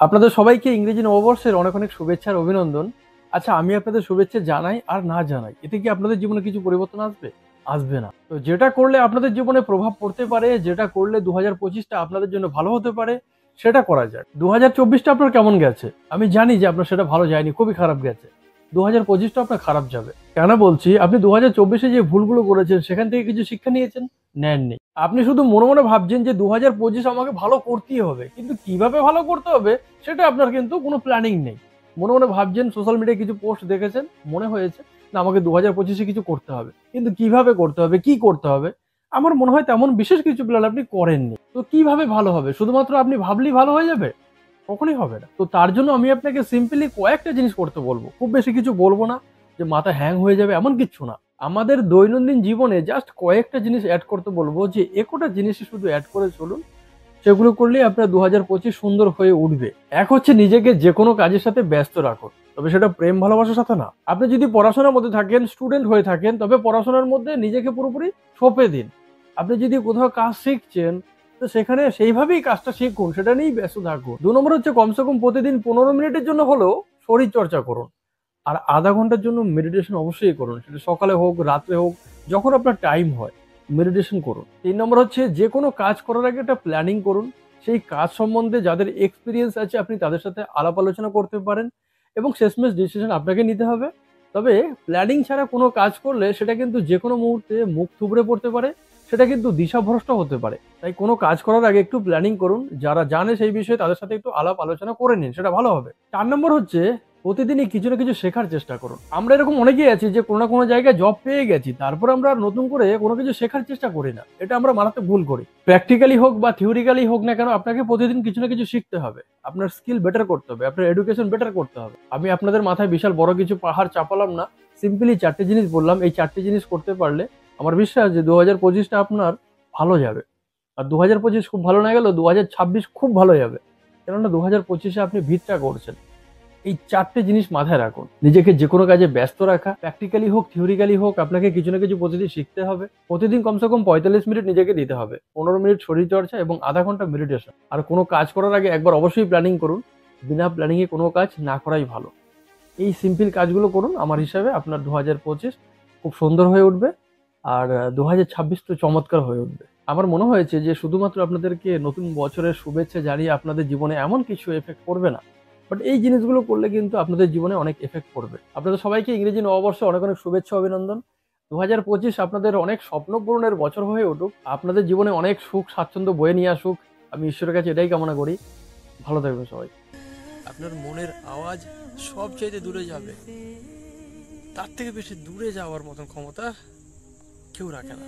আপনাদের সবাইকে ইংরেজি নববর্ষের অনেক অনেক শুভেচ্ছা আর অভিনন্দন। আচ্ছা, আমি আপনাদের শুভেচ্ছা জানাই আর না জানাই, এতে কি আপনাদের জীবনে কিছু পরিবর্তন আসবে? আসবে না। তো যেটা করলে আপনাদের জীবনে প্রভাব পড়তে পারে, যেটা করলে 2025টা আপনাদের জন্য ভালো হতে পারে, সেটা করা যাক। 2024টা আপনার কেমন গেছে? আমি জানি যে আপনার সেটা ভালো যায়নি, খুবই খারাপ গেছে। 2025টা আপনার খারাপ যাবে। কেন বলছি? আপনি 2024-এ যে ভুলগুলো করেছেন সেখান থেকে কিছু শিক্ষা নিয়েছেন? নেননি। আপনি শুধু মনে মনে ভাবছেন যে 2025 আমাকে ভালো করতেই হবে, কিন্তু কিভাবে ভালো করতে হবে সেটা আপনার কিন্তু কোনো প্ল্যানিং নেই। মনে মনে ভাবছেন, সোশ্যাল মিডিয়ায় কিছু পোস্ট দেখেছেন, মনে হয়েছে না আমাকে 2025-এ কিছু করতে হবে, কিন্তু কিভাবে করতে হবে, কি করতে হবে, আমার মনে হয় তেমন বিশেষ কিছু প্ল্যান আপনি করেননি। তো কিভাবে ভালো হবে? শুধুমাত্র আপনি ভাবলেই ভালো হয়ে যাবে? কখনোই হবে না। তো তার জন্য আমি আপনাকে সিম্পলি কয়েকটা জিনিস করতে বলবো, খুব বেশি কিছু বলবো না যে মাথা হ্যাং হয়ে যাবে, এমন কিচ্ছু না। আমাদের দৈনন্দিন জীবনে জাস্ট কয়েকটা জিনিস অ্যাড করতে বলবো, যে একটা জিনিসই শুধু অ্যাড করে চলুন। সেগুলো করলেই আপনার 2025 সুন্দর হয়ে উঠবে। এক হচ্ছে নিজেকে যে কোনো কাজের সাথে ব্যস্ত রাখুন, তবে সেটা প্রেম ভালোবাসার সাথে না। আপনি যদি পড়াশোনার মধ্যে থাকেন, স্টুডেন্ট হয়ে থাকেন, তবে পড়াশোনার মধ্যে নিজেকে পুরোপুরি সঁপে দিন। আপনি যদি কোথাও কাজ শিখছেন, তো সেখানে সেইভাবেই কাজটা শিখুন, সেটা নিয়েই ব্যস্ত থাকুন। 2 নম্বর হচ্ছে কমসে কম প্রতিদিন 15 মিনিটের জন্য হলেও শরীর চর্চা করুন। আর আধা ঘন্টার জন্য মেডিটেশন অবশ্যই করুন, সেটা সকালে হোক, রাত্রে হোক, যখন আপনার টাইম হয় মেডিটেশন করুন। 3 নম্বর হচ্ছে যে কোনো কাজ করার আগে একটা প্ল্যানিং করুন। সেই কাজ সম্বন্ধে যাদের এক্সপিরিয়েন্স আছে আপনি তাদের সাথে আলাপ আলোচনা করতে পারেন, এবং শেষমেশ ডিসিশন আপনাকে নিতে হবে। তবে প্ল্যানিং ছাড়া কোনো কাজ করলে সেটা কিন্তু যে কোনো মুহূর্তে মুখ থুবড়ে পড়তে পারে, সেটা কিন্তু দিশাভ্রষ্ট হতে পারে। তাই কোনো কাজ করার আগে একটু প্ল্যানিং করুন, যারা জানে সেই বিষয়ে তাদের সাথে একটু আলাপ আলোচনা করে নিন, সেটা ভালো হবে। 4 নম্বর হচ্ছে প্রতিদিনই কিছু না কিছু শেখার চেষ্টা করুন। আমরা এরকম অনেকেই আছি যে কোনো না কোনো জায়গায় জব পেয়ে গেছি, তারপর আমরা আর নতুন করে কোনো কিছু শেখার চেষ্টা করি না। এটা আমরা মারাত্মক ভুল করি। প্র্যাকটিক্যালি হোক বা থিওরিক্যালি হোক না কেন, আপনাকে প্রতিদিন কিছু না কিছু শিখতে হবে। আপনার স্কিল বেটার করতে হবে, আপনার এডুকেশন বেটার করতে হবে। আমি আপনাদের মাথায় বিশাল বড় কিছু পাহাড় চাপালাম না, সিম্পলি 4টে জিনিস বললাম। এই 4টে জিনিস করতে পারলে আমার বিশ্বাস যে 2025টা আপনার ভালো যাবে। আর 2025 খুব ভালো না গেলেও 2026 খুব ভালো যাবে। কেননা 2025-এ আপনি ভিতটা করছেন। এই 4টে জিনিস মাথায় রাখুন। নিজেকে যে কোনো কাজে ব্যস্ত রাখা, প্র্যাকটিক্যালি হোক থিওরিক্যালি হোক, আপনাকে কিছু না কিছু প্রতিদিন শিখতে হবে। প্রতিদিন কমসে কম 45 মিনিট নিজেকে দিতে হবে, 15 মিনিট শরীর চর্চা এবং আধা ঘন্টা মেডিটেশন। আর কোনো কাজ করার আগে একবার অবশ্যই প্ল্যানিং করুন। বিনা প্ল্যানিংয়ে কোনো কাজ না করাই ভালো। এই সিম্পল কাজগুলো করুন, আমার হিসাবে আপনার 2025 খুব সুন্দর হয়ে উঠবে। আর 2026 তো চমৎকার হয়ে উঠবে। আমার মনে হয়েছে যে শুধুমাত্র আপনাদেরকে নতুন বছরের শুভেচ্ছা জানিয়ে আপনাদের জীবনে এমন কিছু এফেক্ট করবে না, বাট এই জিনিসগুলো করলে কিন্তু আপনাদের জীবনে অনেক এফেক্ট পড়বে। আপনাদের সবাইকে ইংরেজি নববর্ষে অনেক অনেক শুভেচ্ছা, অভিনন্দন। 2025 আপনাদের অনেক স্বপ্ন পূরণের বছর হয়ে উঠুক, আপনাদের জীবনে অনেক সুখ স্বাচ্ছন্দ্য বয়ে নিয়ে আসুক। আমি ঈশ্বরের কাছে এটাই কামনা করি। ভালো থাকবেন সবাই। আপনার মনের আওয়াজ সবচাইতে দূরে যাবে, তার থেকে বেশি দূরে যাওয়ার মতন ক্ষমতা কেউ রাখে না।